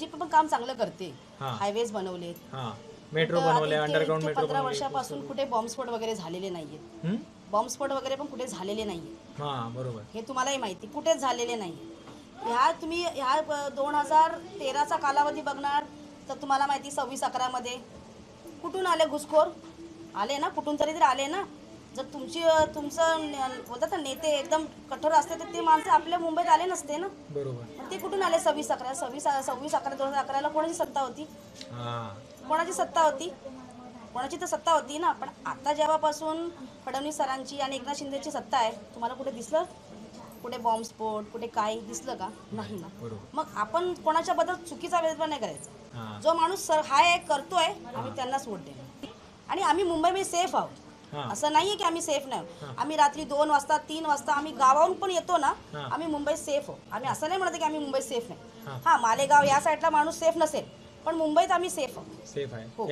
BJP पण काम चांगलं करते, हां. हायवेज बनवलेत, मेट्रो बनवले, अंडरग्राउंड मेट्रो 15 वर्षापासून कुठे बॉम्बस्फोट वगैरे झालेले नाहीयेत. बॉम्बस्फोट वगैरे पण कुठे झालेले नाहीये, हां बरोबर. हे तुम्हालाही माहिती, कुठेच झालेले नाहीये. ह्या तुम्ही ह्या 2013चा कालावधी बघणार तर तुम्हाला माहिती 26/11 कुठून आले घुसखोर, आले ना, कुठून तरी आले ना. जर तुमचं बोलतात ना नेते एकदम कठोर असते तर ते माणसं आपल्या मुंबईत आले नसते ना. बरोबर. पण ते कुठून आले 26/11 कोणाची सत्ता होती, कोणाची सत्ता होती, कोणाची तर सत्ता होती ना. पण आता जेव्हापासून फडणवीस सरांची आणि एकनाथ शिंदेची सत्ता आहे, तुम्हाला कुठे दिसलं, कुठे बॉम्बस्फोट, कुठे काही दिसलं का? नाही ना. मग आपण कोणाच्या बद्दल चुकीचा भेदभाव नाही करायचा. जो माणूस हाय करतोय आम्ही त्यांनाच वोट देणार. आणि आम्ही मुंबईमध्ये सेफ आहोत, असं नाहीये की आम्ही सेफ नाही. आम्ही रात्री 2 वाजता 3 वाजता आम्ही गावाहून पण येतो ना, आम्ही मुंबईत सेफ आहोत. आम्ही असं नाही म्हणत की आम्ही मुंबईत सेफ नाही. मालेगाव या साईडला माणूस सेफ नसेल, पण मुंबईत आम्ही सेफ आहोत. सेफ आहे. हो.